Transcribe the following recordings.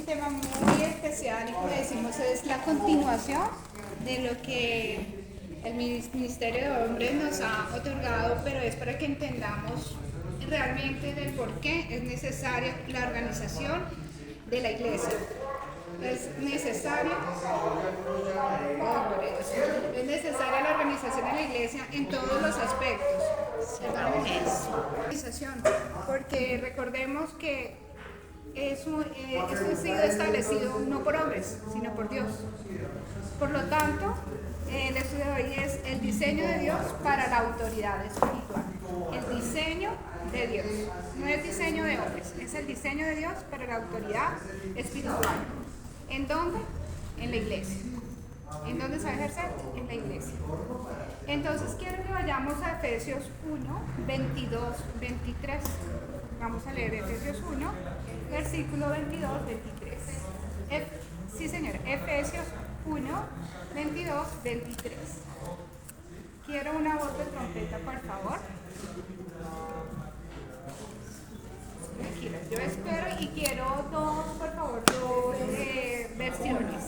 tema muy especial y como decimos es la continuación de lo que el Ministerio de Hombres nos ha otorgado, pero es para que entendamos realmente del por qué es necesaria la organización de la iglesia. Es necesaria la organización de la iglesia en todos los aspectos. Organización, porque recordemos que esto ha sido establecido no por hombres, sino por Dios. Por lo tanto, el estudio de hoy es el diseño de Dios para la autoridad espiritual. El diseño de Dios. No es diseño de hombres, es el diseño de Dios para la autoridad espiritual. ¿En dónde? En la iglesia. ¿En dónde se va a ejercer? En la iglesia. Entonces quiero que vayamos a Efesios 1, 22, 23. Vamos a leer Efesios 1, versículo 22, 23. Sí, señor, Efesios 1, 22, 23. Quiero una voz de trompeta, por favor. Tranquilo, yo espero y quiero dos, por favor, dos versiones.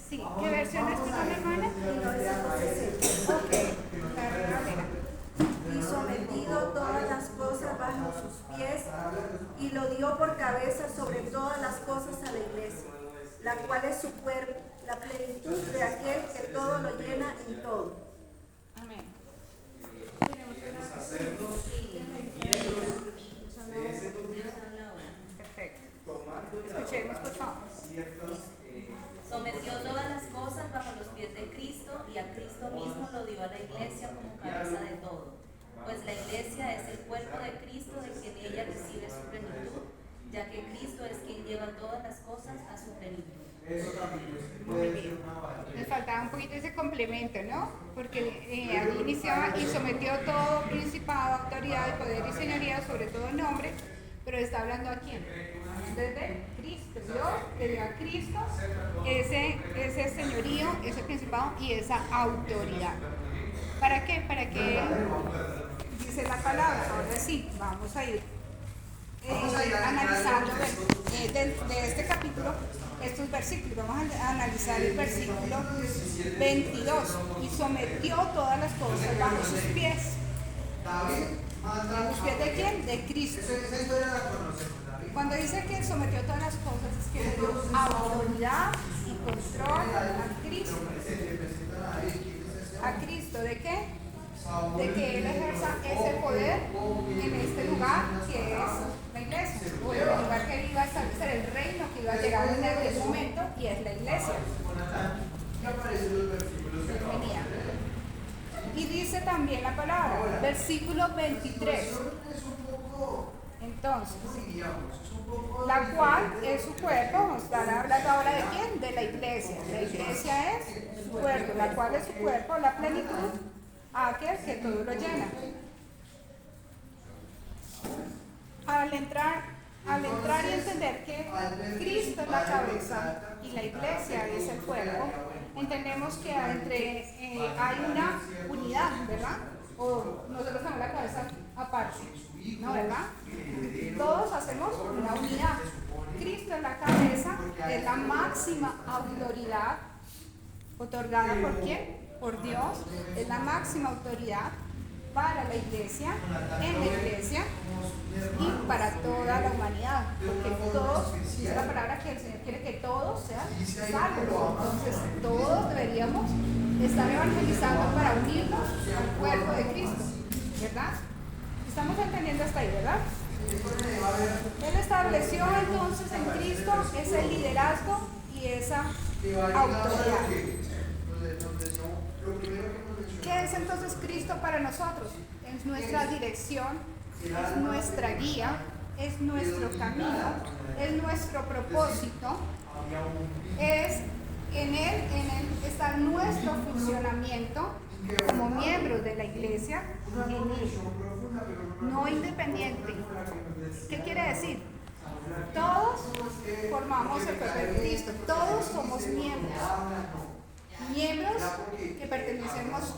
Sí, ¿qué versión es tu hermana? Ok, la Reina Valera. Y sometido todas las cosas bajo sus pies, y lo dio por cabeza sobre todas las cosas a la iglesia, la cual es su cuerpo, la plenitud de aquel que todo lo llena en todo. Amén. Perfecto. Escuchemos, por favor. Sometió todas las cosas bajo los pies de Cristo, y a Cristo mismo lo dio a la iglesia como cabeza de todo. Pues la iglesia es el cuerpo de Cristo, de quien ella recibe su plenitud, ya que Cristo es quien lleva todas las cosas a su plenitud. Muy bien. Nos faltaba un poquito ese complemento, ¿no? Porque ahí iniciaba y sometió todo principado, autoridad y poder y señoría sobre todo el nombre, pero está hablando a quién? Desde Cristo. Dios le dio a Cristo ese señorío, ese principado y esa autoridad. ¿Para qué? Para que dice la palabra. Ahora sí, vamos a ir analizando de este capítulo estos versículos. Vamos a analizar el versículo 22. Y sometió todas las cosas bajo sus pies. ¿Bajo los pies de quién? De Cristo. Cuando dice que sometió todas las cosas, es que le dio autoridad y control a Cristo. ¿A Cristo de qué? De que Él ejerza ese poder en este lugar que es la iglesia, o en el lugar que Él iba a establecer, el reino que iba a llegar en aquel momento, y es la iglesia. Venía. Y dice también la palabra, versículo 23. Entonces, la cual es su cuerpo, están hablando ahora de quién, de la iglesia. La iglesia es su cuerpo, la cual es su cuerpo, la plenitud, aquel que todo lo llena. Al entrar y entender que Cristo es la cabeza y la iglesia es el cuerpo, entendemos que hay una unidad, ¿verdad? O nosotros tenemos la cabeza aparte, ¿no, verdad? Todos hacemos una unidad. Cristo es la cabeza, es la máxima autoridad otorgada por quién? Por Dios, es la máxima autoridad para la iglesia, en la iglesia y para toda la humanidad, porque todos, dice la palabra que el Señor quiere que todos sean salvos. Entonces todos deberíamos estar evangelizando para unirnos al cuerpo de Cristo, ¿verdad? Estamos entendiendo hasta ahí, ¿verdad? Él estableció entonces en Cristo ese liderazgo y esa autoridad. ¿Qué es entonces Cristo para nosotros? Es nuestra dirección, es nuestra guía, es nuestro camino, es nuestro propósito, es en Él está nuestro funcionamiento como miembros de la iglesia, en Él, no independiente. ¿Qué quiere decir? Todos formamos el cuerpo de Cristo, todos somos miembros que pertenecemos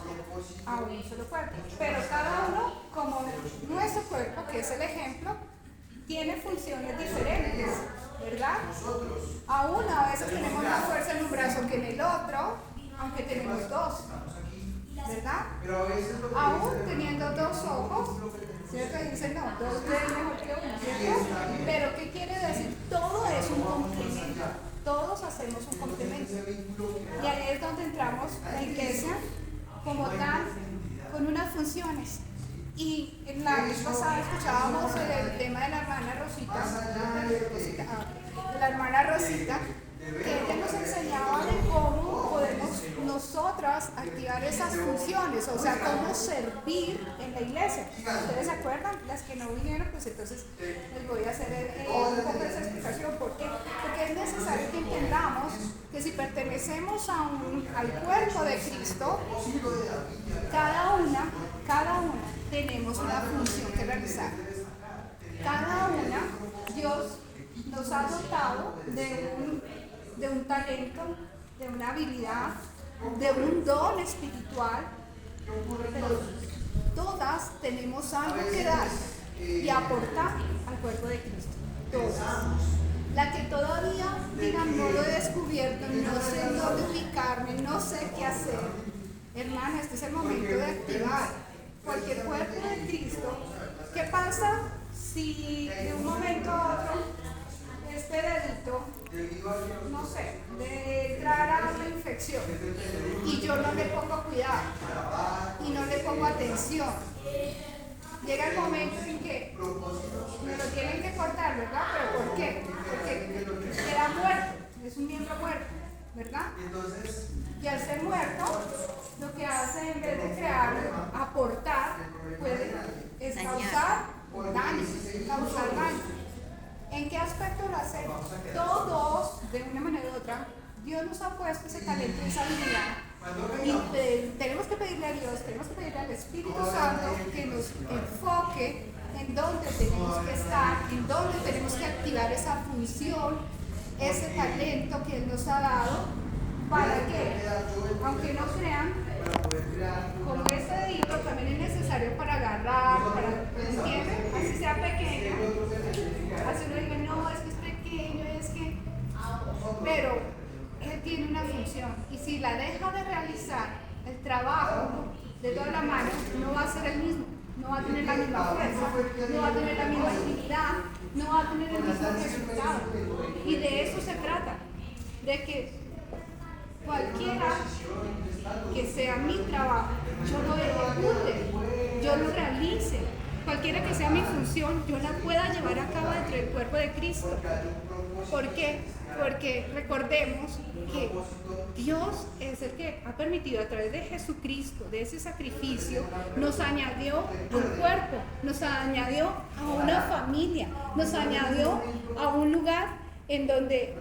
a un solo cuerpo, pero cada uno como nuestro cuerpo, que es el ejemplo, tiene funciones diferentes, ¿verdad? Aún a veces tenemos más fuerza en un brazo que en el otro, aunque tenemos dos, ¿verdad? Aún teniendo dos ojos, ¿cierto? Dicen, no, dos es mejor que uno, ¿cierto? Pero ¿qué quiere decir? Todo es un complemento. Todos hacemos un complemento. Y ahí es donde entramos la iglesia como tal, con unas funciones. Y en la vez pasada escuchábamos el tema de la hermana Rosita, que ella nos enseñaba de cómo podemos nosotras activar esas funciones, o sea, cómo servir en la iglesia. ¿Ustedes se acuerdan? Las que no vinieron, pues entonces les voy a hacer un poco esa explicación. ¿Por qué? Porque es necesario que entendamos que si pertenecemos al cuerpo de Cristo, cada una tenemos una función que realizar. Cada una, Dios nos ha dotado de un talento, de una habilidad, de un don espiritual, pero todas tenemos algo que dar y aportar al cuerpo de Cristo. Todas. La que todavía, digan, no lo he descubierto, no sé en dónde ubicarme, no sé qué hacer. Hermana, este es el momento de activar cualquier cuerpo de Cristo. ¿Qué pasa si de un momento a otro este dedito, no sé, de entrar a una infección y yo no le pongo cuidado y no le pongo atención? Llega el momento en que me lo tienen que cortar, ¿verdad? ¿Pero por qué? Porque queda muerto, es un miembro muerto, ¿verdad? Y al ser muerto, lo que hace en vez de crear, aportar, es causar daño. ¿En qué aspecto lo hacemos? Todos, de una manera u otra, Dios nos ha puesto ese talento, esa habilidad. Y tenemos que pedirle a Dios, tenemos que pedirle al Espíritu Santo que nos enfoque en dónde tenemos que estar, en dónde tenemos que activar esa función, ese talento que Él nos ha dado, para que, aunque no crean, como ese dedito también es necesario para agarrar, ¿entienden? Así sea pequeño, así uno diga, no, es que es pequeño, es que... Pero Él tiene una función, y si la deja de realizar, el trabajo de toda la mano no va a ser el mismo, no va a tener la misma fuerza, no va a tener la misma actividad, no va a tener el mismo resultado. Y de eso se trata, de que cualquiera que sea mi trabajo, yo lo ejecute, yo lo realice, cualquiera que sea mi función, yo la pueda llevar a cabo dentro del cuerpo de Cristo. ¿Por qué? Porque recordemos que Dios es el que ha permitido a través de Jesucristo, de ese sacrificio, nos añadió al cuerpo, nos añadió a una familia, nos añadió a un lugar en donde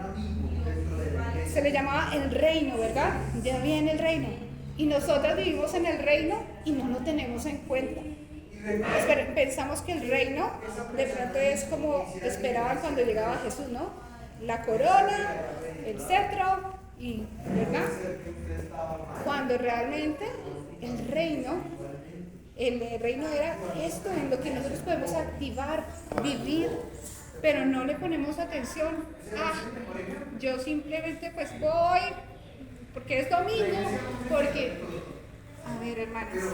se le llamaba el reino, ¿verdad? Ya viene el reino. Y nosotros vivimos en el reino y no lo tenemos en cuenta. Pensamos que el reino de pronto es como esperaban cuando llegaba Jesús, ¿no? La corona, el cetro, ¿verdad? Cuando realmente el reino era esto en lo que nosotros podemos activar, vivir, pero no le ponemos atención. Yo simplemente pues voy porque es domingo, porque, a ver, hermanos,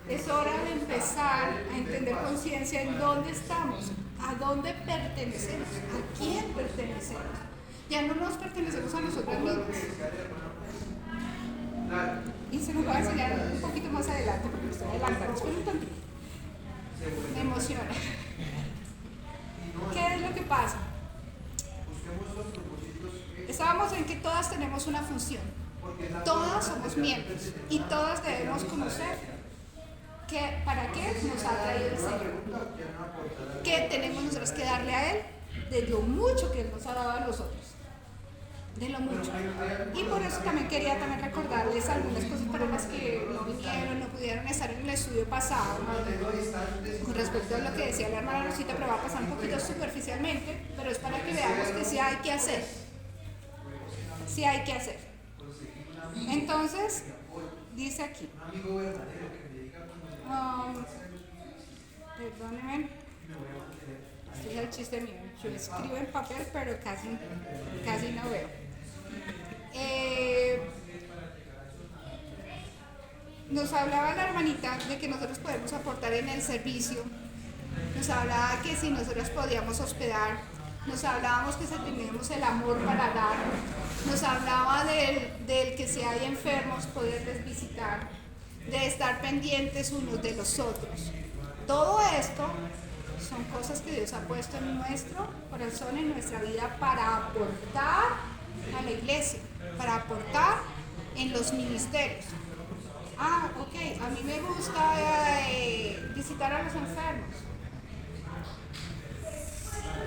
es hora de empezar a entender conciencia en dónde estamos, a dónde pertenecemos, a quién pertenecemos. Ya no nos pertenecemos a nosotros mismos. Y se nos va a enseñar un poquito más adelante, porque me estoy adelantando. Espera un tantito. Me emociona. ¿Qué es lo que pasa? Estábamos en que todas tenemos una función. Todas somos miembros y todas debemos conocer para qué nos ha traído el Señor. ¿Qué tenemos nosotros que darle a Él? De lo mucho que Él nos ha dado a nosotros. De lo mucho. Y por eso también quería recordarles algunas cosas para las que no vinieron, no pudieron estar en el estudio pasado, con respecto a lo que decía la hermana Rosita, pero va a pasar un poquito superficialmente, pero es para que veamos que sí hay que hacer. Sí hay que hacer. Entonces, dice aquí. Perdónenme. Estoy el chiste mío. Yo escribo en papel, pero casi no veo. Nos hablaba la hermanita de que nosotros podemos aportar en el servicio. Nos hablaba que si nosotros podíamos hospedar. Nos hablábamos que si teníamos el amor para dar. Nos hablaba del que si hay enfermos, poderles visitar. De estar pendientes unos de los otros. Todo esto son cosas que Dios ha puesto en nuestro corazón, en nuestra vida, para aportar a la iglesia, para aportar en los ministerios. Ok, a mí me gusta visitar a los enfermos.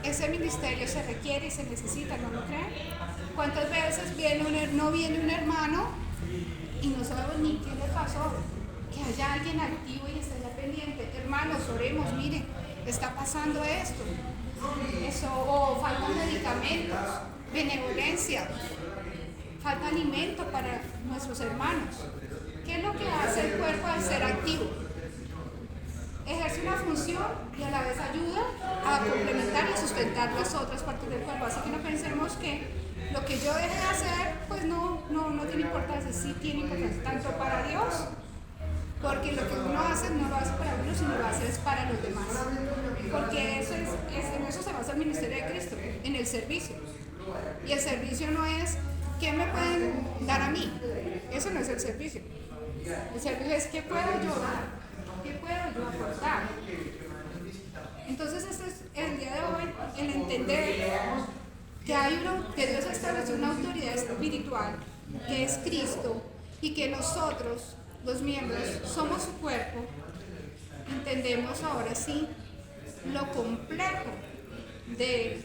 Ese ministerio se requiere y se necesita, ¿no lo creen? ¿Cuántas veces no viene un hermano y no sabemos ni qué le pasó? Que haya alguien activo y esté ya pendiente. Hermanos, oremos, miren, está pasando esto. O faltan medicamentos, benevolencia, falta alimento para nuestros hermanos. ¿Qué es lo que hace el cuerpo al ser activo? Ejerce una función y a la vez ayuda a complementar y sustentar las otras partes del cuerpo. Así que no pensemos que lo que yo deje de hacer, pues no tiene importancia. Sí tiene importancia, tanto para Dios, porque lo que uno hace no lo hace para uno, sino lo hace es para los demás. Porque en eso se basa el ministerio de Cristo, en el servicio. Y el servicio no es ¿qué me pueden dar a mí? Eso no es el servicio. El servicio es ¿qué puedo yo dar? ¿Qué puedo yo aportar? Entonces este es el día de hoy, el entender que Dios estableció una autoridad espiritual, que es Cristo, y que nosotros, los miembros, somos su cuerpo. Entendemos ahora sí lo complejo del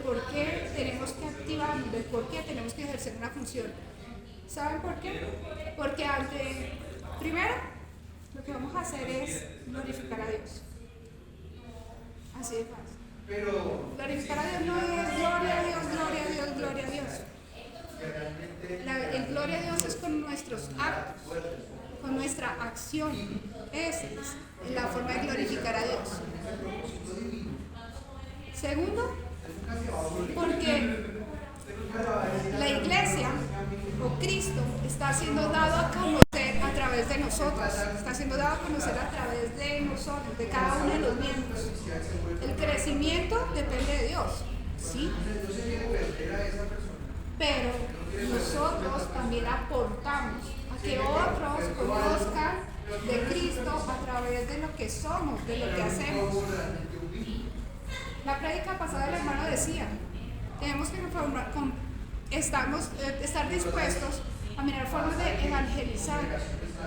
por qué tenemos que activarnos, del por qué tenemos que ejercer una función. ¿Saben por qué? Porque primero, lo que vamos a hacer es glorificar a Dios. Así de fácil. Glorificar a Dios no es gloria a Dios, gloria a Dios, gloria a Dios. El gloria a Dios es con nuestros actos, con nuestra acción. Esa es la forma de glorificar a Dios. Segundo, porque la iglesia o Cristo está siendo dado a conocer a través de nosotros, está siendo dado a conocer a través de nosotros, de cada uno de los miembros. El crecimiento depende de Dios, ¿sí? Pero nosotros también aportamos a que otros conozcan de Cristo a través de lo que somos, de lo que hacemos. La prédica pasada el hermano decía, tenemos que estar dispuestos a mirar formas de evangelizar,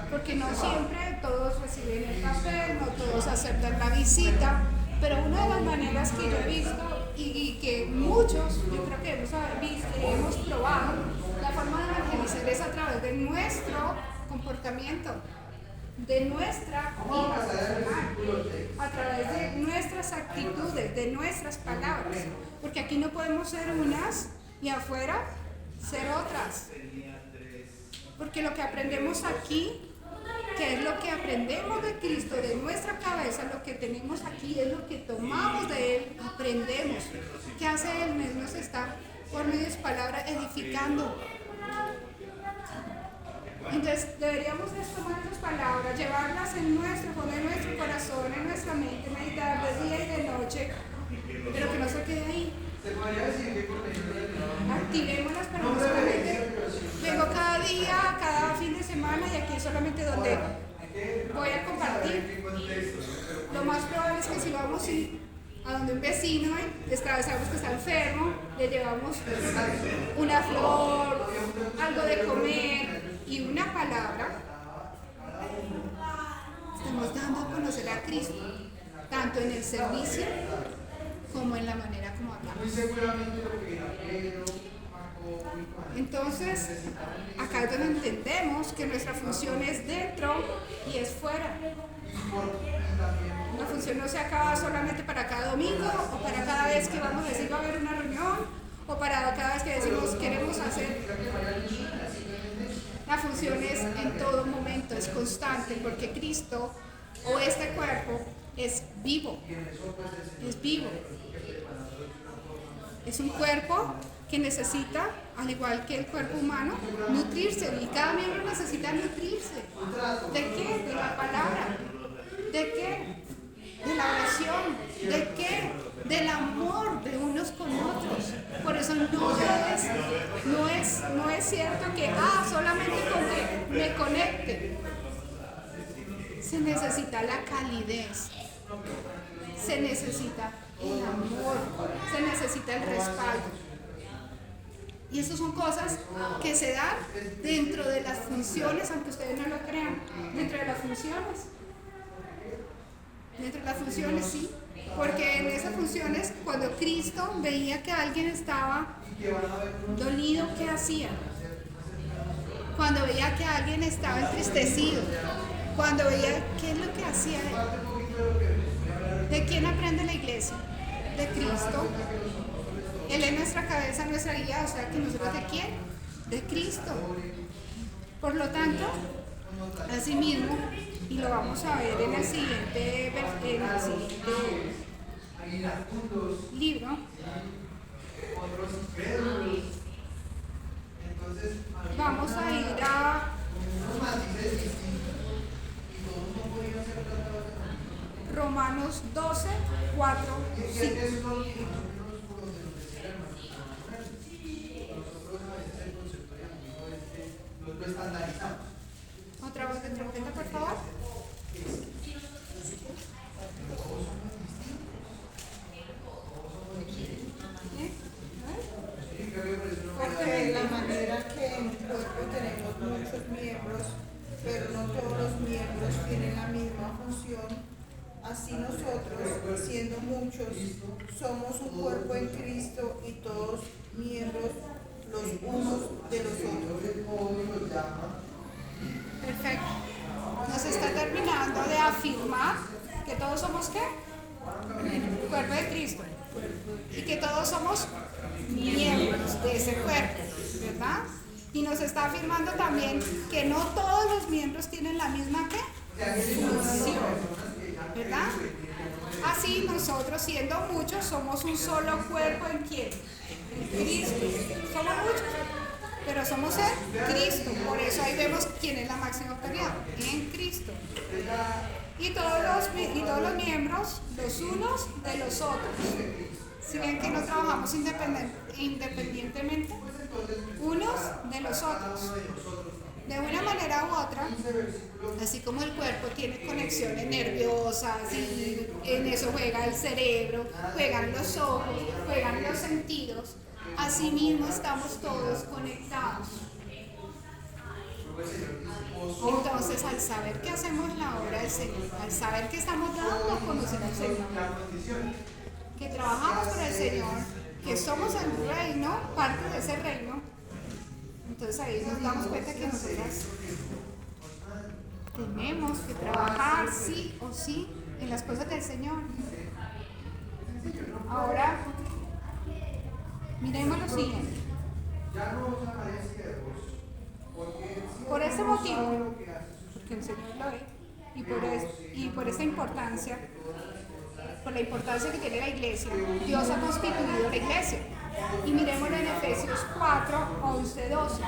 porque no siempre todos reciben el papel, no todos aceptan la visita, pero una de las maneras que yo he visto y que muchos, yo creo que hemos probado, la forma de evangelizar es a través de nuestro comportamiento, de nuestra vida personal, a través de nuestras actitudes, de nuestras palabras, porque aquí no podemos ser unas y afuera ser otras, porque lo que aprendemos aquí, que es lo que aprendemos de Cristo, de nuestra cabeza, lo que tenemos aquí es lo que tomamos de Él, aprendemos. ¿Qué hace Él? Él nos está, por medio de su palabra, edificando. Entonces deberíamos tomar esas palabras, llevarlas poner en nuestro corazón, en nuestra mente, meditar de día y de noche, pero que no se quede ahí. Activémoslas para no solamente vengo cada día, cada fin de semana y aquí solamente donde voy a compartir. Lo más probable es que si vamos a donde un vecino sabemos que está enfermo, le llevamos una flor, algo de comer y una palabra, estamos dando a conocer a Cristo, tanto en el servicio como en la manera como hablamos. Entonces, acá es donde entendemos que nuestra función es dentro y es fuera. La función no se acaba solamente para cada domingo o para cada vez que vamos a decir va a haber una reunión o para cada vez que decimos queremos hacer. La función es en todo momento, es constante, porque Cristo o este cuerpo es vivo, Es un cuerpo que necesita, al igual que el cuerpo humano, nutrirse, y cada miembro necesita nutrirse. ¿De qué? De la palabra. ¿De qué? De la oración. ¿De qué? Del amor de unos con otros. Por eso no es cierto que solamente con que me conecte. Se necesita la calidez, se necesita el amor, se necesita el respaldo. Y estas son cosas que se dan dentro de las funciones, aunque ustedes no lo crean, dentro de las funciones. Dentro de las funciones, sí, porque en esas funciones, cuando Cristo veía que alguien estaba dolido, ¿qué hacía? Cuando veía que alguien estaba entristecido, cuando veía, ¿qué es lo que hacía él? ¿De quién aprende la iglesia? De Cristo. Él es nuestra cabeza, nuestra guía, o sea que nosotros ¿de quién? De Cristo. Por lo tanto, asimismo, y lo vamos a ver en el siguiente libro, vamos a ir a Romanos 12, 4, 5. Otra voz de trompeta, por favor. Porque de la manera que en el cuerpo tenemos muchos miembros, pero no todos los miembros tienen la misma función, así nosotros, siendo muchos, somos un cuerpo en Cristo y todos miembros los unos de los otros. Perfecto. Nos está terminando de afirmar que todos somos ¿qué? El cuerpo de Cristo. Y que todos somos miembros de ese cuerpo, ¿verdad? Y nos está afirmando también que no todos los miembros tienen la misma ¿qué? Función, ¿verdad? Así nosotros, siendo muchos, somos un solo cuerpo ¿en quién? En Cristo. Somos muchos, pero somos en Cristo. Por eso ahí vemos quién es la máxima autoridad, en Cristo. Y todos los miembros, los unos de los otros. Si ven que no trabajamos independientemente, unos de los otros. De una manera u otra, así como el cuerpo tiene conexiones nerviosas y en eso juega el cerebro, juegan los ojos, juegan los sentidos, así mismo estamos todos conectados. Entonces, al saber que hacemos la obra del Señor, al saber que estamos dando a conocer al Señor, que trabajamos por el Señor, que somos el reino, parte de ese reino, entonces ahí nos damos cuenta que nosotras tenemos que trabajar sí o sí en las cosas del Señor. Ahora, miremos lo siguiente. Por ese motivo, porque el Señor lo ve, y por esta importancia, por la importancia que tiene la iglesia, Dios ha constituido la iglesia. Y miremoslo en Efesios 4, 11, 12.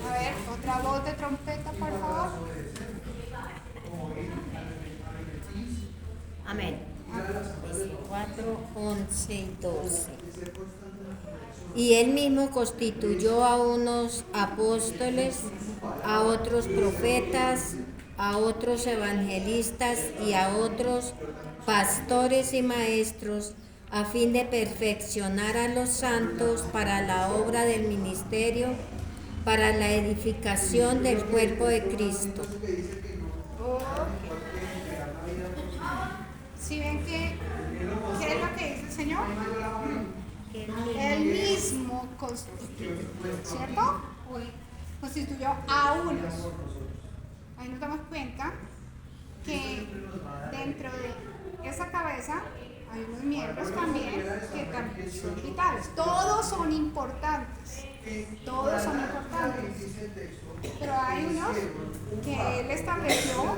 A ver, otra voz de trompeta, por favor. Amén. 4, 11 y 12. Y él mismo constituyó a unos apóstoles, a otros profetas, a otros evangelistas y a otros pastores y maestros, a fin de perfeccionar a los santos para la obra del ministerio, para la edificación del cuerpo de Cristo. ¿Sí ven qué es lo que dice el Señor? Él mismo constituyó, ¿cierto? Constituyó a unos. Ahí nos damos cuenta que dentro de esa cabeza hay unos miembros también que también son vitales. Todos son importantes. Todos son importantes, pero hay unos que Él estableció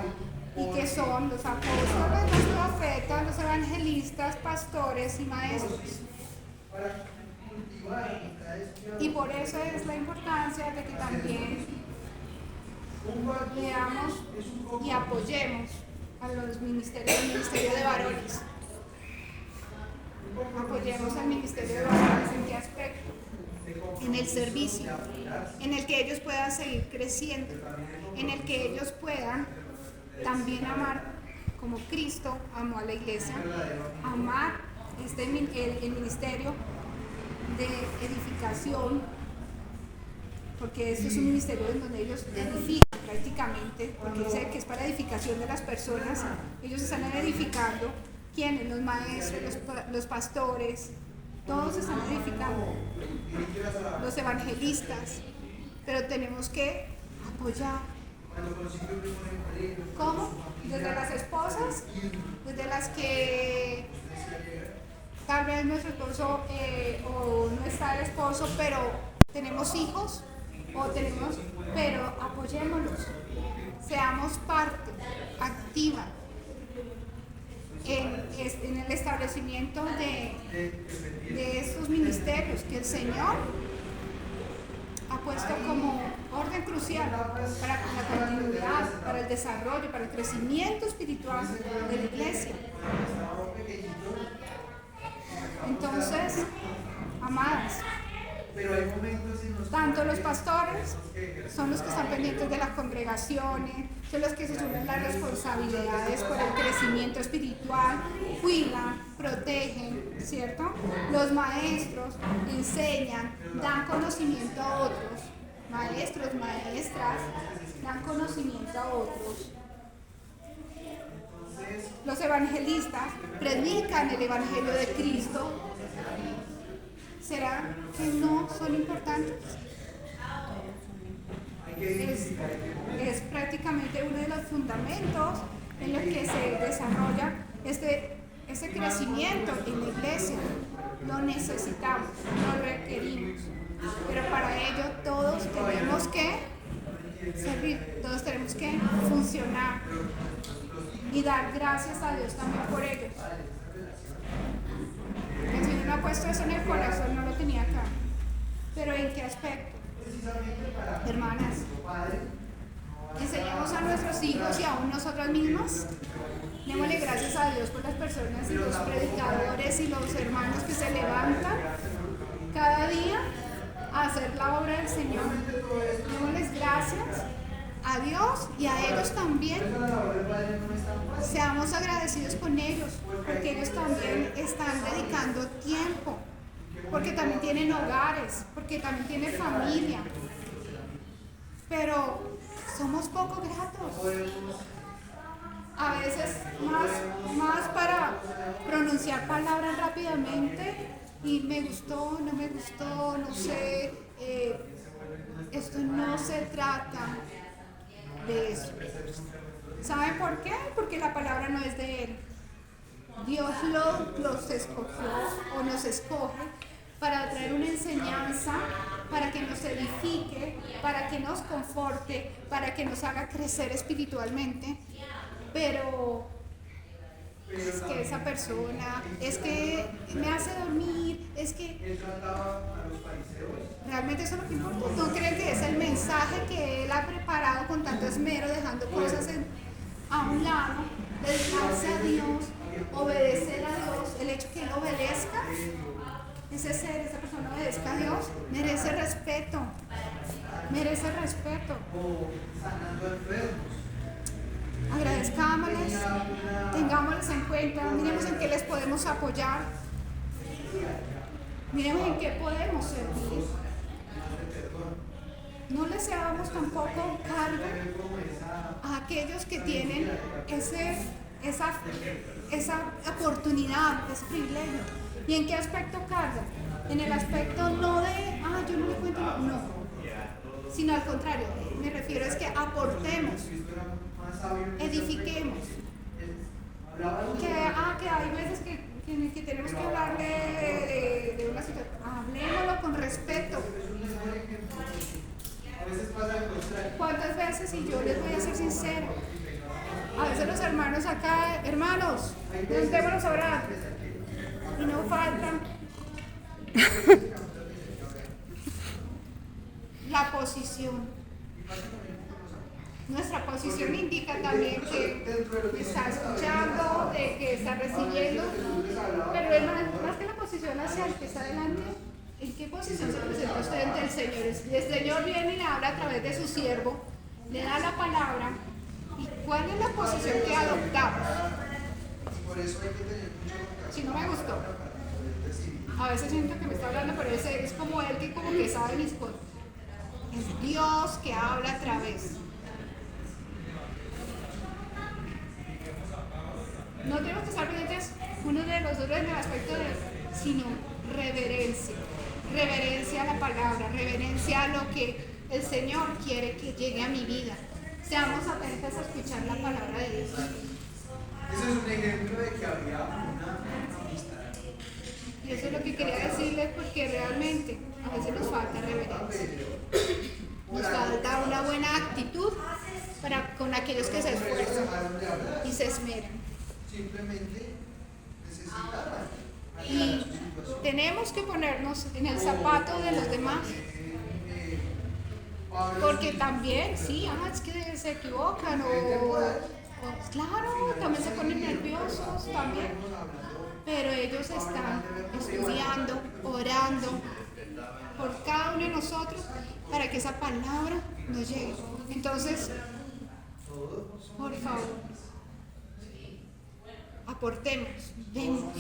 y que son los apóstoles, los profetas, los evangelistas, pastores y maestros. Y por eso es la importancia de que también leamos y apoyemos a los ministerios, el ministerio de varones. Apoyemos al ministerio de varones. ¿En qué aspecto? En el servicio, en el que ellos puedan seguir creciendo, en el que ellos puedan también amar como Cristo amó a la iglesia, amar el ministerio de edificación, porque esto es un ministerio en donde ellos edifican prácticamente, porque dice que es para edificación de las personas. Ellos están edificando. ¿Quiénes? Los maestros, los pastores, todos están edificando, los evangelistas, pero tenemos que apoyar. ¿Cómo? Desde las esposas, desde las que tal vez nuestro esposo o no está el esposo, pero tenemos hijos, pero apoyémoslos, seamos parte activa en el establecimiento de estos ministerios que el Señor ha puesto como orden crucial para la continuidad, para el desarrollo, para el crecimiento espiritual de la iglesia. Entonces, amadas, tanto los pastores son los que están pendientes de las congregaciones, son los que se asumen las responsabilidades por el crecimiento espiritual, cuidan, protegen, ¿cierto? Los maestros enseñan, dan conocimiento a otros. Maestros, maestras, dan conocimiento a otros. Los evangelistas predican el evangelio de Cristo. ¿Será que no son importantes? Es prácticamente uno de los fundamentos en los que se desarrolla este crecimiento en la iglesia. Lo necesitamos, lo requerimos, pero para ello todos tenemos que servir, todos tenemos que funcionar y dar gracias a Dios también por ellos. El Señor no ha puesto eso en el corazón, no lo tenía acá. Pero ¿en qué aspecto? Hermanas, enseñemos a nuestros hijos y aún nosotros mismos. Démosle gracias a Dios por las personas y los predicadores y los hermanos que se levantan cada día a hacer la obra del Señor. Démosles gracias a Dios y a ellos también. Seamos agradecidos con ellos, porque ellos también están dedicando tiempo, porque también tienen hogares, porque también tienen familia. Pero somos poco gratos. A veces más para pronunciar palabras rápidamente y me gustó, no sé, esto no se trata de eso. ¿Saben por qué? Porque la palabra no es de Él. Dios los escogió o nos escoge para traer una enseñanza, para que nos edifique, para que nos conforte, para que nos haga crecer espiritualmente. Pero es que esa persona, es que me hace dormir, es que realmente eso es lo que importa. ¿No creen que es el mensaje que Él ha preparado con tanto esmero, dejando cosas a un lado, dedicarse a Dios, obedecer a Dios? El hecho que Él obedezca, ese ser, esa persona obedezca a Dios, merece respeto, merece respeto. Agradezcámosles, tengámosles en cuenta, miremos en qué les podemos apoyar, miremos en qué podemos servir. No les seamos tampoco cargo a aquellos que tienen esa oportunidad, ese privilegio. ¿Y en qué aspecto carga? En el aspecto no de, yo no le cuento, no, sino al contrario, me refiero es que aportemos, edifiquemos. Que hay veces que que tenemos que hablarle de una situación, hablémoslo con respeto. ¿Cuántas veces, y yo les voy a ser sincera, a veces los hermanos acá, hermanos, juntémonos a orar, y no faltan la posición. Nuestra posición indica también que está escuchando, de que está recibiendo, pero es más que la posición hacia el que está adelante. ¿En qué posición se presenta usted ante el Señor? El Señor viene y le habla a través de su siervo, le da la palabra. ¿Y cuál es la posición que adoptamos? Si no me gustó. A veces siento que me está hablando, pero es como él que como que sabe mis cosas. Es Dios que habla a través. No tenemos que estar pendientes uno de los otros en el aspecto de, sino reverencia. Reverencia a la palabra, reverencia a lo que el Señor quiere que llegue a mi vida. Seamos atentos a escuchar la palabra de Dios. Ese es un ejemplo de que había una amistad. Y eso es lo que quería decirles, porque realmente a veces nos falta reverencia. Nos falta una buena actitud con aquellos que se esfuerzan y se esmeran. Simplemente necesitaban. Y tenemos que ponernos en el zapato de los demás. Porque también, sí, es que se equivocan claro, también se ponen nerviosos también. Pero ellos están estudiando, orando por cada uno de nosotros para que esa palabra nos llegue. Entonces, por favor, aportemos, demos,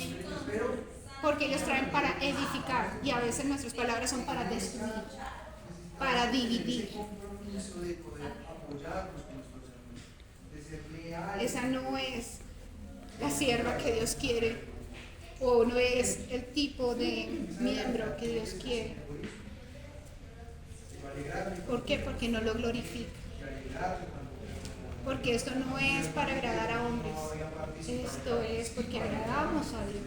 porque ellos traen para edificar y a veces nuestras palabras son para destruir, para dividir. Esa no es la sierva que Dios quiere, o no es el tipo de miembro que Dios quiere. ¿Por qué? Porque no lo glorifica. Porque esto no es para agradar a hombres, esto es porque agradamos a Dios.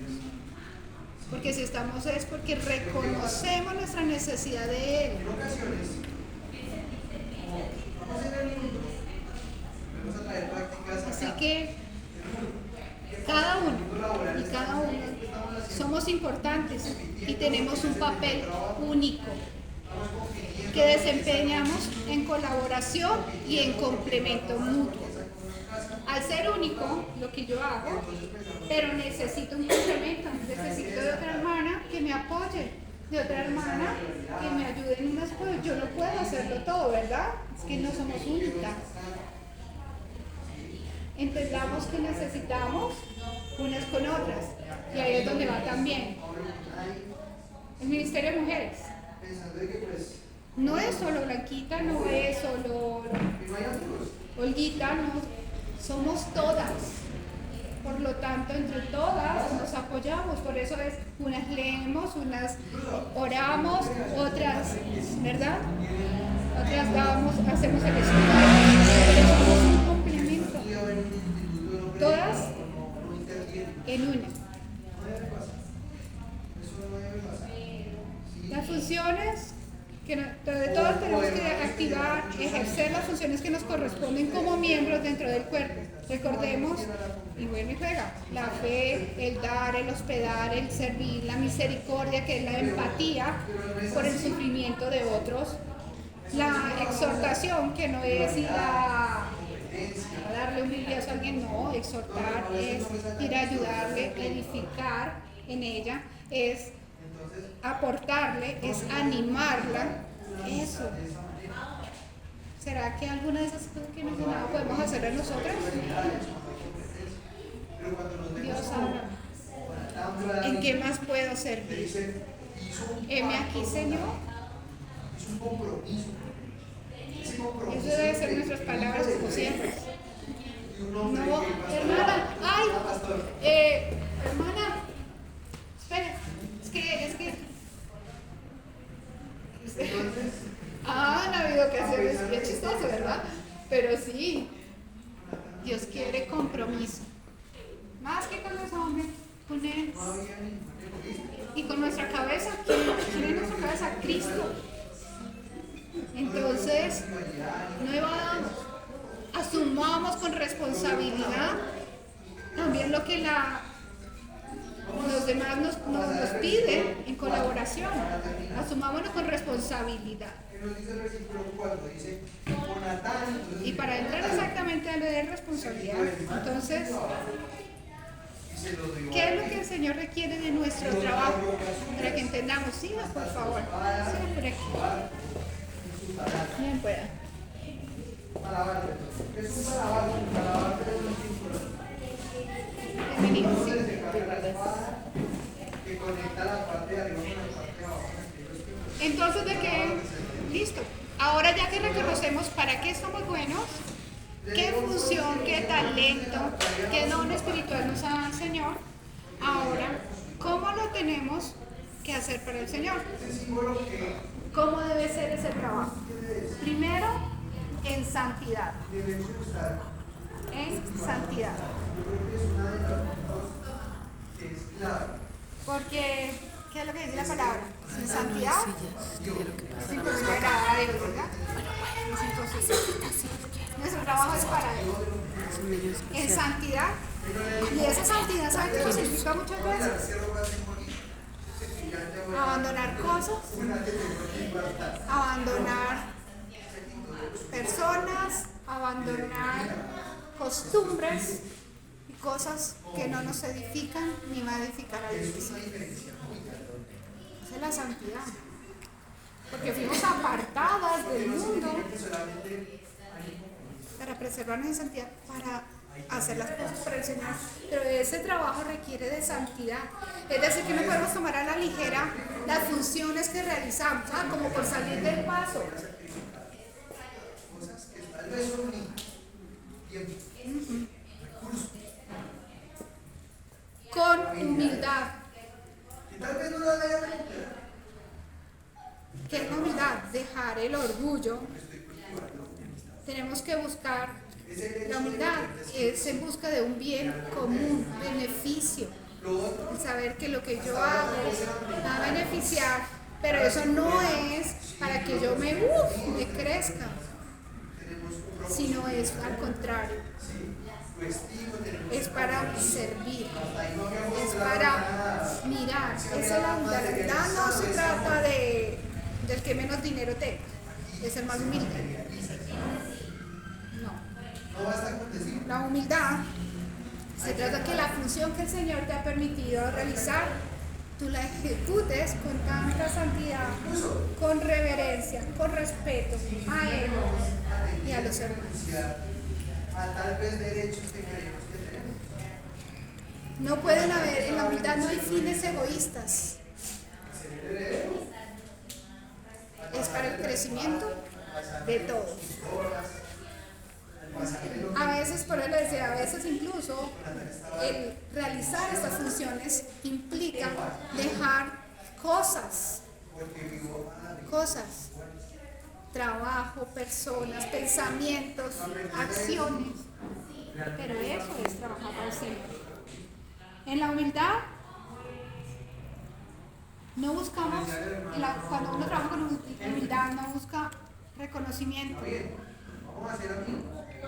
Porque si estamos es porque reconocemos nuestra necesidad de Él. Así que cada uno somos importantes y tenemos un papel único que desempeñamos en colaboración y en complemento mutuo. Al ser único, lo que yo hago, pero necesito un complemento, necesito de otra hermana que me apoye, de otra hermana que me ayude en unas cosas. Yo no puedo hacerlo todo, ¿verdad? Es que no somos únicas. Entendamos que necesitamos unas con otras, y ahí es donde va también el Ministerio de Mujeres. No es solo Blanquita, no es solo Olguita, no, somos todas. Por lo tanto, entre todas nos apoyamos. Por eso es, unas leemos, unas oramos, otras, ¿verdad? Otras damos, hacemos el estudio, pero somos un complemento. Todas en una. Las funciones que todos tenemos que activar, ejercer las funciones que nos corresponden como miembros dentro del cuerpo. Recordemos, y vuelve y juega, la fe, el dar, el hospedar, el servir, la misericordia, que es la empatía por el sufrimiento de otros, la exhortación, que no es ir a darle un bibliazo a alguien, no, exhortar es ir a ayudarle, edificar en ella, es aportarle, es animarla, eso. ¿Será que alguna de esas cosas que mencionaba podemos hacerlo nosotras? Dios habla. ¿En qué más puedo servir? Heme aquí, Señor. Eso debe ser nuestras palabras como siempre. No, hermana, ay, hermana, espera, es que la vida que hacer es bien chistoso, ¿verdad? Pero sí, Dios quiere compromiso, más que con los hombres, con Él. No había ningún egoísmo. Y con nuestra cabeza, ¿quién es nuestra cabeza? Cristo. Entonces, no evadamos, asumamos con responsabilidad también lo que los demás nos piden en colaboración. Asumámonos con responsabilidad. Que nos dice el versículo 4, dice, por Natán. Y para entrar exactamente a lo de responsabilidad, entonces, ¿qué es lo que el Señor requiere de nuestro trabajo? Para que entendamos. Siga, por favor. Siga por aquí. Bien, pueda. Es un palabra de un círculo. Bienvenido. Donde se carga la espada que conecta la parte de arriba con la parte de abajo. Entonces, ¿de qué? Listo. Ahora ya que reconocemos para qué somos buenos, qué función, qué talento, qué don espiritual nos ha dado el Señor, ahora, ¿cómo lo tenemos que hacer para el Señor? ¿Cómo debe ser ese trabajo? Primero, en santidad. En santidad. Porque, ¿qué es lo que dice la palabra? En santidad es imposible agradar a Dios, ¿verdad? Es imposible. Nuestro trabajo es para Él. En santidad. Y esa santidad, ¿saben qué significa muchas veces? Abandonar cosas, abandonar personas, abandonar costumbres y cosas que no nos edifican ni va a edificar a Dios. Esa es la santidad. Porque fuimos apartadas del mundo para preservarnos en santidad, para hacer las cosas para el Señor. Pero ese trabajo requiere de santidad. Es decir, que no podemos tomar a la ligera las funciones que realizamos, como por salir del paso. Con humildad. ¿Qué es la humildad? Dejar el orgullo. Tenemos que buscar la humildad, es en busca de un bien común, beneficio. El saber que lo que yo hago va a beneficiar, pero eso no es para que yo me crezca, sino es al contrario. Es para servir, es para mirar. Esa es la humildad. La humildad no se trata del que menos dinero tenga, es el más humilde. No. La humildad se trata de que la función que el Señor te ha permitido realizar, tú la ejecutes con tanta santidad, con reverencia, con respeto a Él y a los hermanos. No pueden haber, en la humildad no hay fines egoístas. Es para el crecimiento de todos. A veces, por eso les decía, a veces incluso el realizar estas funciones implica dejar cosas, trabajo, personas, pensamientos, acciones, pero eso es trabajar para el Señor. En la humildad no buscamos, cuando uno trabaja con humildad no busca reconocimiento,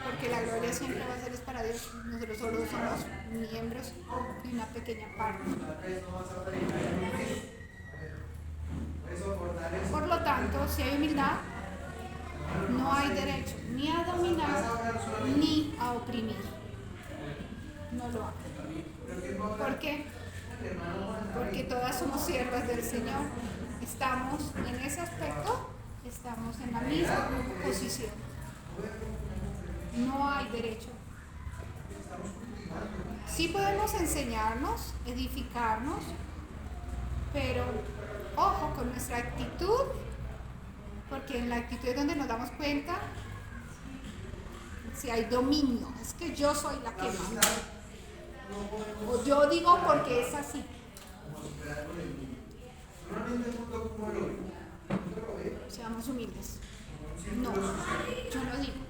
porque la gloria siempre va a ser para Dios. Nosotros solo somos miembros de una pequeña parte. Por lo tanto, si hay humildad, no hay derecho ni a dominar ni a oprimir. No lo hay. ¿Por qué? Porque todas somos siervas del Señor. Estamos en ese aspecto, estamos en la misma posición. No hay derecho. Sí podemos enseñarnos, edificarnos, pero ojo con nuestra actitud, porque en la actitud es donde nos damos cuenta si hay dominio. Es que yo soy la que manda. O yo digo porque es así. Seamos humildes. No, yo no digo.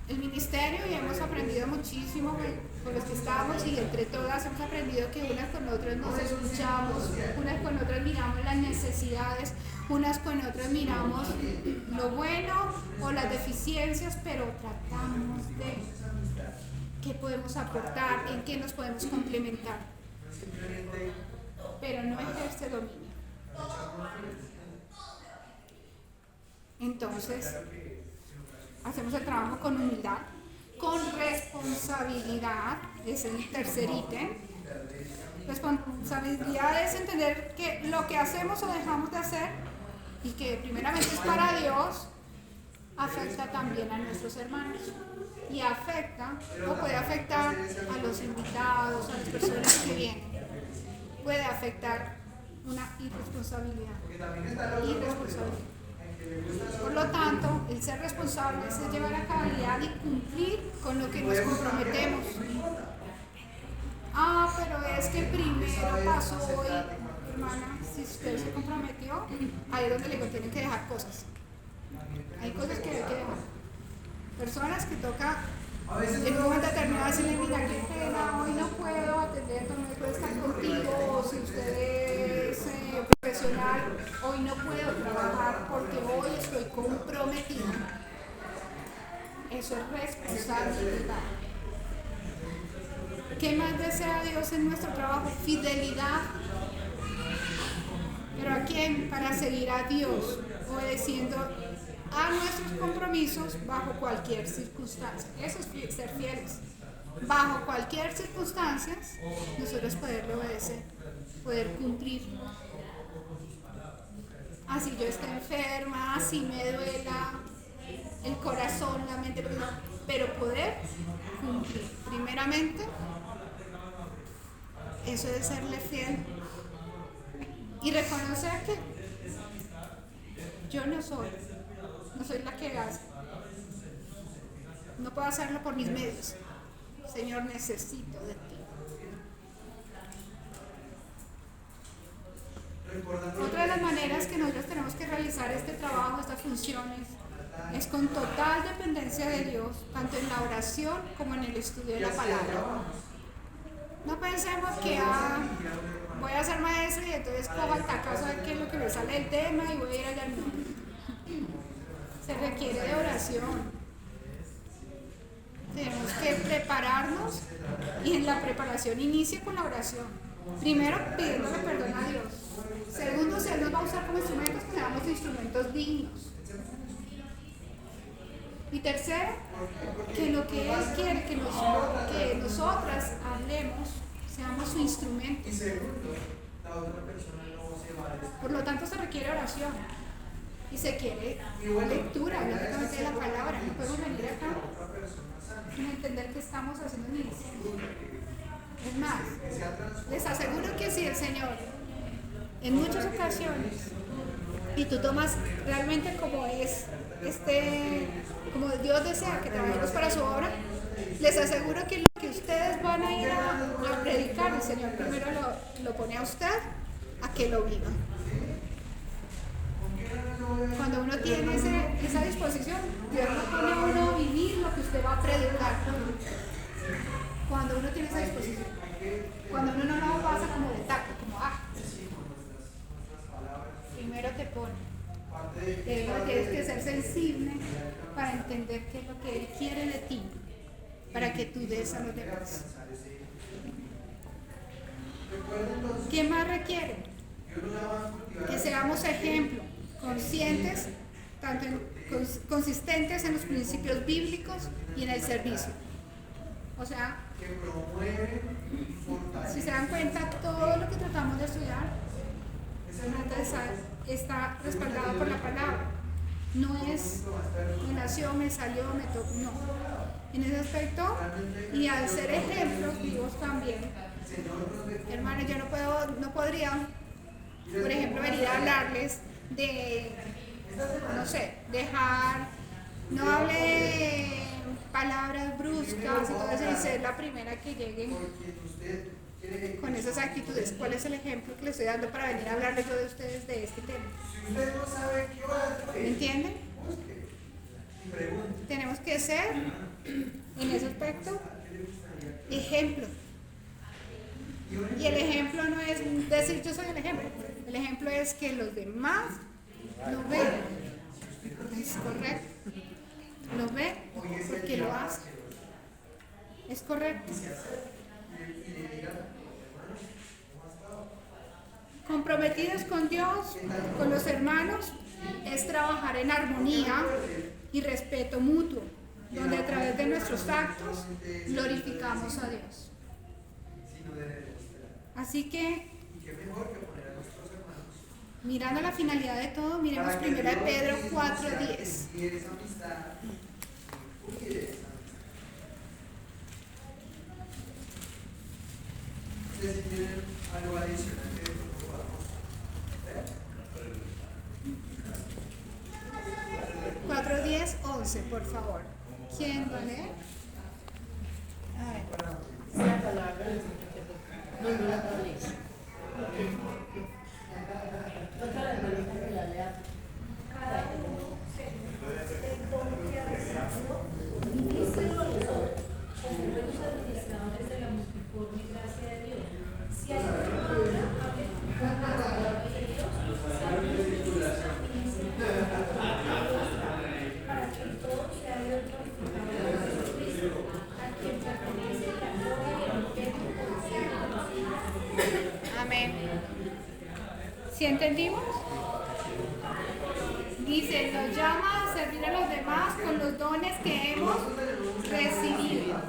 El ministerio, y hemos aprendido muchísimo con los que estamos, y entre todas hemos aprendido que unas con otras nos escuchamos, unas con otras miramos las necesidades, unas con otras miramos lo bueno o las deficiencias, pero tratamos de qué podemos aportar, en qué nos podemos complementar, pero no ejerce dominio. Entonces, hacemos el trabajo con humildad, con responsabilidad, es el tercer ítem. Responsabilidad es entender que lo que hacemos o dejamos de hacer, y que primeramente es para Dios, afecta también a nuestros hermanos. Y afecta, o puede afectar a los invitados, a las personas que vienen. Puede afectar una irresponsabilidad. Por lo tanto, el ser responsable es llevar a cabalidad y cumplir con lo que nos comprometemos. Pero es que primero pasó hoy, hermana, si usted se comprometió, ahí es donde le digo, tienen que dejar cosas. Hay cosas que hay que dejar. Personas que toca en un momento determinado decirle, mira, qué pena, hoy no puedo atender, no puedo estar contigo, o si usted es profesional, hoy no puedo trabajar porque hoy estoy comprometida. Eso es responsabilidad. ¿Qué más desea Dios en nuestro trabajo? Fidelidad. ¿Pero a quién? Para seguir a Dios, obedeciendo a nuestros compromisos bajo cualquier circunstancia. Eso es ser fieles. Bajo cualquier circunstancia, nosotros poderle obedecer, poder cumplir. Así yo esté enferma, así me duela el corazón, la mente, pero poder cumplir. Primeramente, eso es serle fiel y reconocer que yo no soy la que hace. No puedo hacerlo por mis medios. Señor, necesito de ti. Otra de las maneras que nosotros tenemos que realizar este trabajo, estas funciones, es con total dependencia de Dios, tanto en la oración como en el estudio de la palabra. No pensemos que voy a ser maestro y entonces cojo al tacazo a ver qué es lo que me sale del tema y voy a ir allá. No. Se requiere de oración. Tenemos que prepararnos, y en la preparación inicia con la oración. Primero, pidiéndole perdón a Dios. Segundo, si Él nos va a usar como instrumentos, que seamos instrumentos dignos. Y tercero, que lo que Él quiere que nosotras hablemos, seamos su instrumento. Por lo tanto, se requiere oración. Y se quiere lectura, lógicamente, de la palabra. No podemos venir acá sin entender qué estamos haciendo en iglesia. Es más, les aseguro que si el Señor, en muchas ocasiones, y tú tomas realmente como es, como Dios desea que trabajemos para su obra, les aseguro que lo que ustedes van a ir a predicar, el Señor primero lo pone a usted a que lo viva. Cuando uno tiene esa disposición, Dios lo pone a uno a vivir lo que usted va a predicar. Cuando uno tiene esa disposición, cuando uno no lo pasa como de taco, como primero te pone. Tienes que ser sensible para entender qué es lo que Él quiere de ti, para que tú des a los demás. ¿Qué más requiere? Que seamos ejemplo, conscientes, consistentes en los principios bíblicos y en el servicio. O sea, si se dan cuenta, todo lo que tratamos de estudiar está respaldado por la palabra. No es me nació, me salió, me tocó, no. En ese aspecto, y al ser ejemplos vivos también, hermanos, yo no podría, por ejemplo, venir a hablarles de, no sé, no hable palabras bruscas y todo eso, y ser la primera que llegue con esas actitudes. ¿Cuál es el ejemplo que les estoy dando para venir a hablarles yo de ustedes de este tema? ¿Me entienden? Tenemos que ser, en ese aspecto, ejemplo. Y el ejemplo no es decir yo soy el ejemplo. El ejemplo es que los demás lo ven. Es correcto. Lo ven porque lo hacen. Es correcto. Comprometidos con Dios, con los hermanos, es trabajar en armonía y respeto mutuo, donde a través de nuestros actos glorificamos a Dios. Así que, mirando la finalidad de todo, miremos 1 Pedro 4:10. Ustedes tienen algo adicional que podamos ver. 4:10, 11, por favor. ¿Quién va a leer? A ver. La palabra no la traduce. Otra de las que la lea. Amén. ¿Sí entendimos? Dice, nos llama a servir a los demás con los dones que hemos recibido.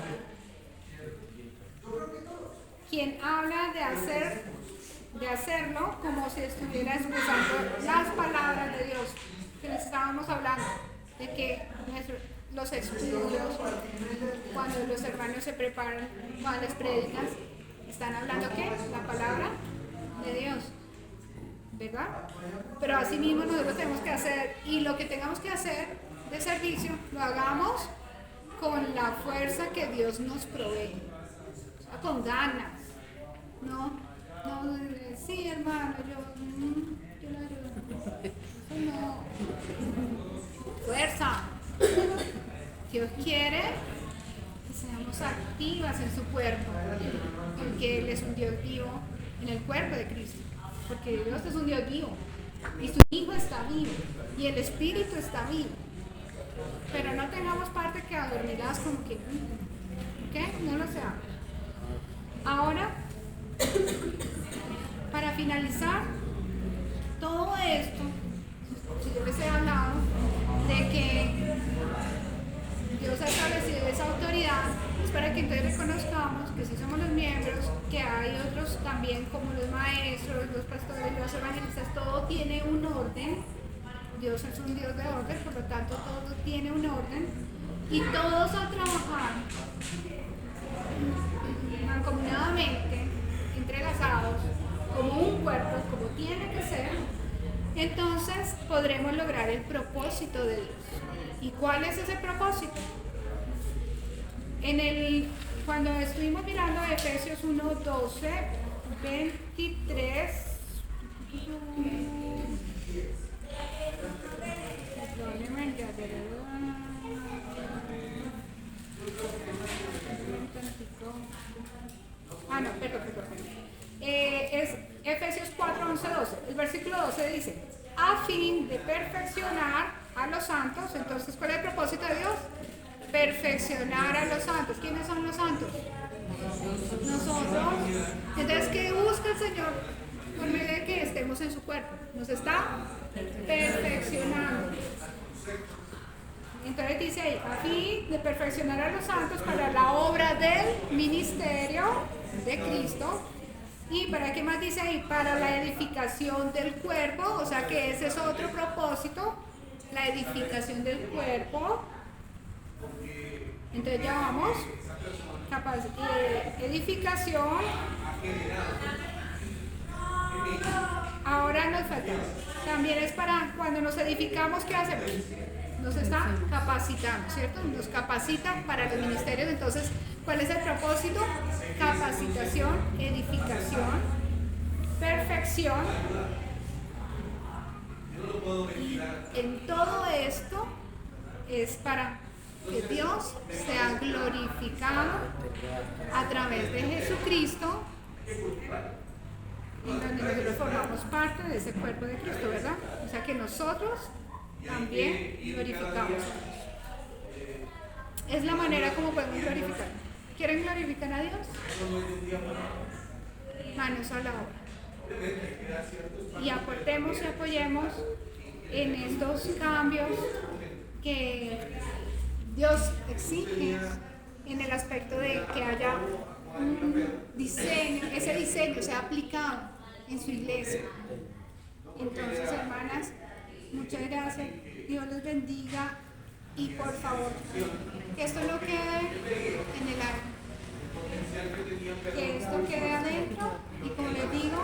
Quien habla de hacerlo como si estuviera expresando las palabras de Dios que les estábamos hablando, de que los estudios, cuando los hermanos se preparan, cuando les predicas, están hablando ¿qué? La palabra de Dios, ¿verdad? Pero así mismo nosotros tenemos que hacer, y lo que tengamos que hacer de servicio, lo hagamos con la fuerza que Dios nos provee, o sea, con ganas, no, sí hermano, yo le ayudo, no, fuerza. Dios quiere que seamos activas en su cuerpo, porque Él es un Dios vivo en el cuerpo de Cristo, porque Dios es un Dios vivo y su Hijo está vivo y el Espíritu está vivo, pero no tengamos parte que adormiladas como que ¿ok? No lo seamos. Ahora, para finalizar todo esto, si yo les he hablado de que Dios ha establecido esa autoridad, es para que entonces reconozcamos que si somos los miembros, que hay otros también como los maestros, los pastores, los evangelistas, todo tiene un orden. Dios es un Dios de orden, por lo tanto todo tiene un orden y todos a trabajar mancomunadamente, entrelazados, como un cuerpo, como tiene que ser, entonces podremos lograr el propósito de Dios. ¿Y cuál es ese propósito? Cuando estuvimos mirando Efesios 1:12, 23, es Efesios 4, 11, 12. El versículo 12 dice, a fin de perfeccionar a los santos. Entonces, ¿cuál es el propósito de Dios? Perfeccionar a los santos. ¿Quiénes son los santos? Nosotros. Entonces, ¿qué busca el Señor? Por medio de que estemos en su cuerpo. Nos está perfeccionando. Entonces dice ahí, a fin de perfeccionar a los santos para la obra del ministerio de Cristo. ¿Y para qué más dice ahí? Para la edificación del cuerpo, o sea que ese es otro propósito, la edificación del cuerpo. Entonces ya vamos, edificación. Ahora nos falta, también es para cuando nos edificamos, ¿qué hacemos? Nos está capacitando, ¿cierto? Nos capacitan para los ministerios. Entonces, ¿cuál es el propósito? Capacitación, edificación, perfección. Y en todo esto es para que Dios sea glorificado a través de Jesucristo, en donde nosotros formamos parte de ese cuerpo de Cristo, ¿verdad? O sea que nosotros también glorificamos a Dios. Es la manera como podemos glorificar. ¿Quieren glorificar a Dios? Manos a la obra. Y aportemos y apoyemos en estos cambios que Dios exige en el aspecto de que haya un diseño, ese diseño sea aplicado en su iglesia. Entonces, hermanas, muchas gracias. Dios les bendiga y por favor, que esto no quede en el aire. Que esto quede adentro y como les digo,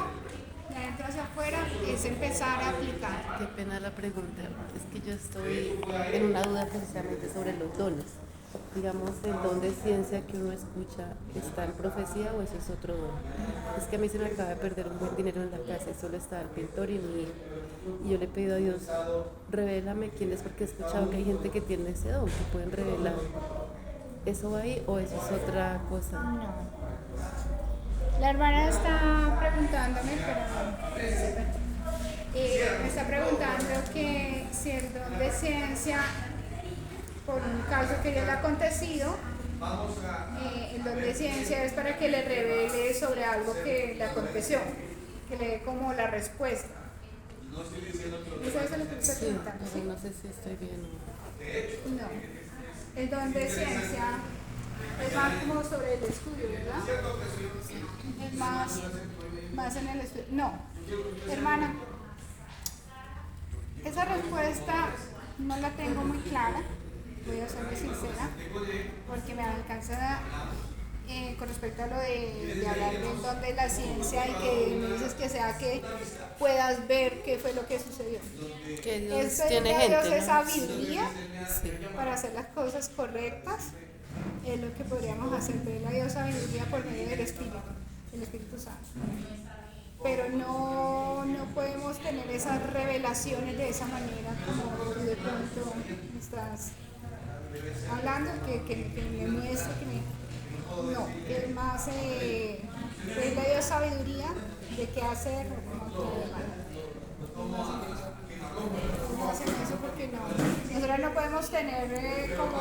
de adentro hacia afuera es empezar a aplicar. Qué pena la pregunta, es que yo estoy en una duda precisamente sobre los dones. Digamos, el don de ciencia que uno escucha, ¿está en profecía o eso es otro don? Es que a mí se me acaba de perder un buen dinero en la casa y solo está el pintor y mi hijo. Y yo le pido a Dios, revélame quién es, porque he escuchado que hay gente que tiene ese don, que pueden revelar. ¿Eso va ahí o eso es otra cosa? No. La hermana está preguntándome, me está preguntando que si el don de ciencia, por un caso que ya le ha acontecido, el don de ciencia es para que le revele sobre algo que le aconteció, que le dé como la respuesta. ¿Eso es lo que usted Sí, preguntando? pero no sé si estoy bien o no. No. El don de ciencia es más como sobre el estudio, ¿verdad? Es más en el estudio. No, hermana, esa respuesta no la tengo muy clara, voy a serle sincera, porque me alcanza con respecto a lo de hablar del don de la ciencia y que me dices que sea que puedas ver qué fue lo que sucedió. Que Dios Eso tiene es gente, Dios ¿no? es sabiduría Sí. para hacer las cosas correctas. Es lo que podríamos hacer, pedirle a Dios sabiduría por medio del Espíritu Santo. Pero no podemos tener esas revelaciones de esa manera como tú de pronto estás hablando, que me muestre, no, es más pedirle a Dios sabiduría de qué hacer o cómo actuar. No hacen eso porque no. Nosotros no podemos tener como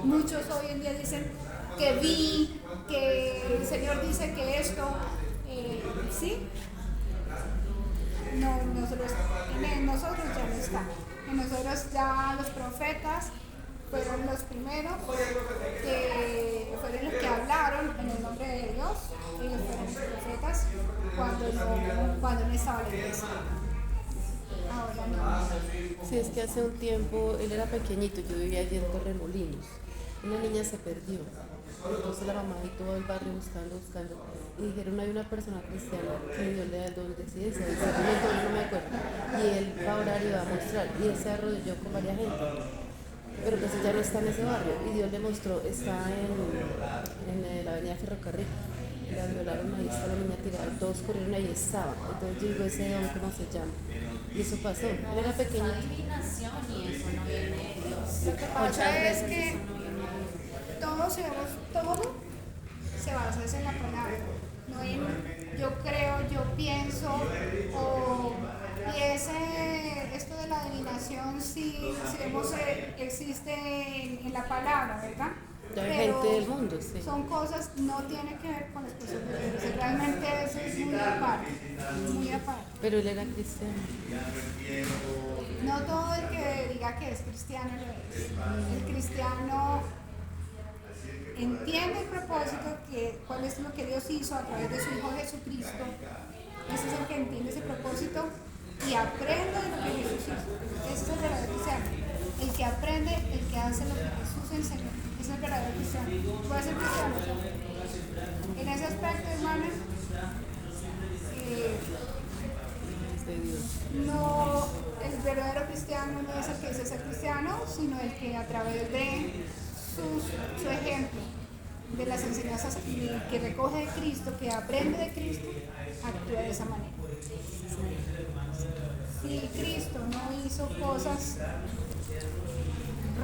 muchos hoy en día dicen que vi, que el Señor dice que esto, ¿sí? No, nosotros ya no está. En nosotros ya los profetas fueron los primeros que fueron los que hablaron en el nombre de Dios. Ellos fueron los profetas cuando no estaba la iglesia. Ahora no. Sí, es que hace un tiempo, él era pequeñito, yo vivía allí en Torremolinos. Una niña se perdió. Entonces la mamá y todo el barrio buscando. Y dijeron, hay una persona cristiana que Dios le da el don de ciencia. Y no me acuerdo. Y él va a orar y va a mostrar. Y él se arrodilló con varias gente. Pero pues ella no está en ese barrio. Y Dios le mostró, está en la avenida Ferrocarril. La violaron, ahí está la niña tirada. Todos corrieron, ahí estaba. Entonces yo digo, ese don, ¿cómo se llama? Y eso pasó. Él era pequeñito. Adivinación y eso no viene de Dios. Lo que pasa es que todo se basa en la palabra, no en yo creo, yo pienso, y esto de la adivinación sí vemos existe en la palabra, ¿verdad? Ya hay Pero gente del mundo, sí. son cosas, no tiene que ver con las cosas de Dios, realmente eso es muy aparte, muy aparte. Pero él era cristiano. No todo el que diga que es cristiano lo es. El cristiano entiende el propósito, cuál es lo que Dios hizo a través de su Hijo Jesucristo. Ese es el que entiende ese propósito y aprende de lo que Jesús hizo. Ese es el verdadero cristiano. El que aprende, el que hace lo que Jesús enseñó. Ese es el verdadero cristiano. Puede ser cristiano. En ese aspecto, hermanas, De Dios. no, el verdadero cristiano no es el que dice ser cristiano, sino el que a través de su ejemplo, de las enseñanzas que recoge de Cristo, que aprende de Cristo, actúa de esa manera. Si Cristo no hizo cosas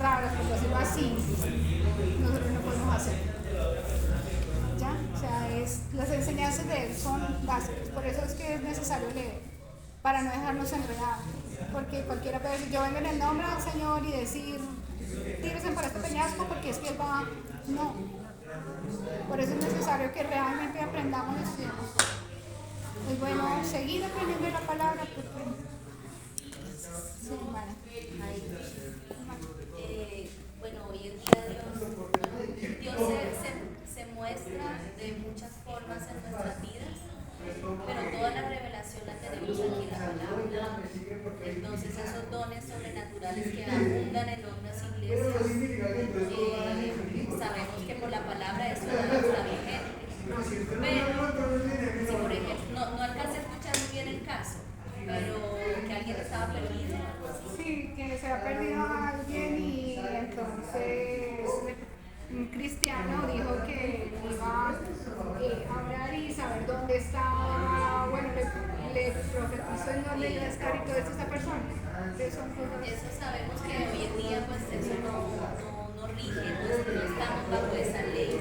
raras, por decirlo así, nosotros no podemos hacer. ¿Ya? O sea, las enseñanzas de él son básicas, por eso es que es necesario leer, para no dejarnos enredar, porque cualquiera puede decir, yo vengo en el nombre del Señor y decir, tírese por este peñasco porque es que él va, no, por eso es necesario que realmente aprendamos y estudiemos. Es bueno seguir aprendiendo la palabra, porque sí, bueno. Bueno, hoy en día Dios se muestra de muchas formas en nuestras vidas, pero toda la revelación la tenemos aquí en la palabra. Entonces esos dones sobrenaturales que abundan en otras iglesias, sabemos que por la palabra eso no está vigente. Pero si por ejemplo, no alcancé a escuchar muy bien el caso, pero que alguien estaba perdido o algo así. Sí, que se ha perdido a alguien y entonces un cristiano dijo que iba a orar y saber dónde estaba, bueno, le profetizó en dónde iba a estar y todo esto esta persona. Eso sabemos que hoy en día pues eso no rige, no estamos bajo esa ley.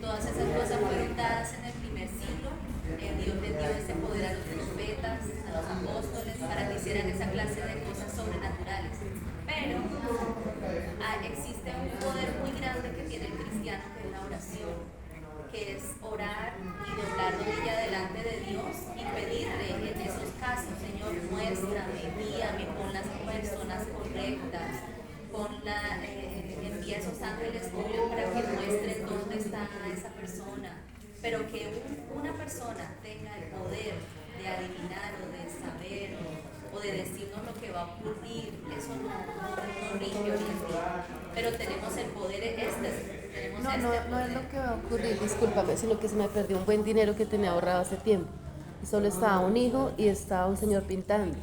Todas esas cosas fueron dadas en el primer siglo. Dios les dio ese poder a los profetas, a los apóstoles, para que hicieran esa clase de cosas sobrenaturales. Pero existe un poder muy grande que tiene el cristiano, que es la oración, que es orar y doblar rodilla delante de Dios y pedirle en esos casos, Señor, muéstrame, guíame, pon las personas correctas, envía esos ángeles tuyos para que muestren dónde está esa persona. Pero que una persona tenga el poder de adivinar o de saber o de decirnos lo que va a ocurrir, eso no rige hoy en día. Pero tenemos el poder No es lo que va a ocurrir, discúlpame, sino que se me perdió un buen dinero que tenía ahorrado hace tiempo. Y solo estaba un hijo y estaba un señor pintando.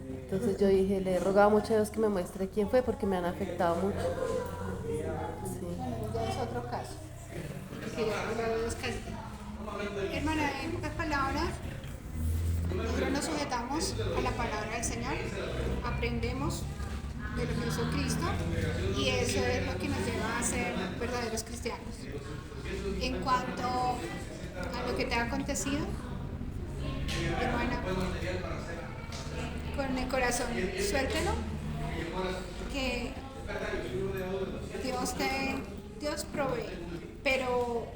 Entonces yo dije, le he rogado mucho a Dios que me muestre quién fue porque me han afectado mucho. Sí. Bueno, ya es otro caso. Porque ya dos casos. Hermana, en pocas palabras, nosotros nos sujetamos a la palabra del Señor, aprendemos de lo que hizo Cristo y eso es lo que nos lleva a ser verdaderos cristianos. En cuanto a lo que te ha acontecido, hermana, con el corazón, suéltelo, que Dios provee, pero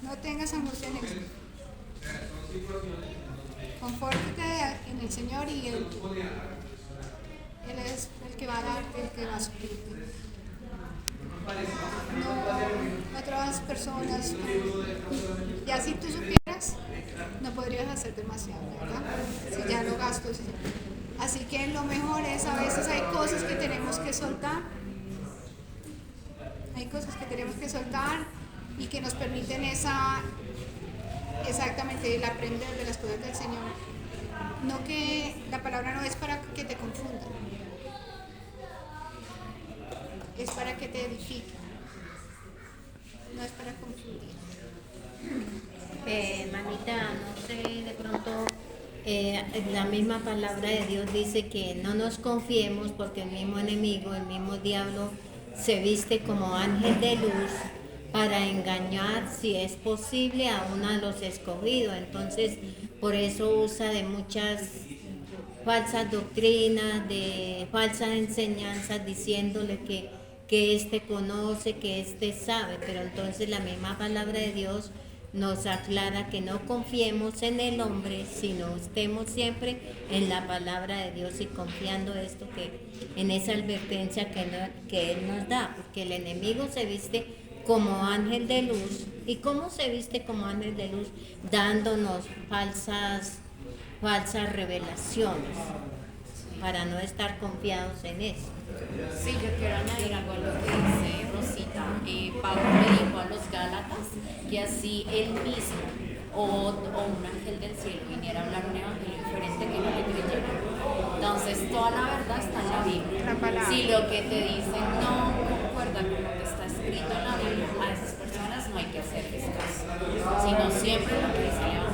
no tengas angustia en eso. Confórtate en el Señor y Él es el que va a darte, el que va a suplirte. No otras personas. Ya si tú supieras, no podrías hacer demasiado, ¿verdad? Si ya lo gasto. Sí. Así que lo mejor es, a veces hay cosas que tenemos que soltar. Hay cosas que tenemos que soltar y que nos permiten exactamente el aprender de las cosas del Señor. No, que la palabra no es para que te confunda, es para que te edifique, no es para confundir. Hermanita, no sé, de pronto la misma palabra de Dios dice que no nos confiemos porque el mismo enemigo, el mismo diablo se viste como ángel de luz para engañar, si es posible, a uno de los escogidos. Entonces, por eso usa de muchas falsas doctrinas, de falsas enseñanzas, diciéndole que éste conoce, que éste sabe. Pero entonces la misma palabra de Dios nos aclara que no confiemos en el hombre, sino estemos siempre en la palabra de Dios y confiando en esa advertencia que Él nos da, porque el enemigo se viste como ángel de luz. ¿Y cómo se viste como ángel de luz? Dándonos falsas revelaciones para no estar confiados en eso. Sí, yo quiero añadir algo a lo que dice Rosita. Pablo le dijo a los Gálatas que así él mismo o un ángel del cielo viniera a hablar un evangelio diferente, que no le creyeran. Entonces, toda la verdad está en la Biblia. Si lo que te dicen no concuerda con lo que está escrito en la Biblia, a esas personas no hay que hacerles caso, sino siempre lo que dice el evangelio.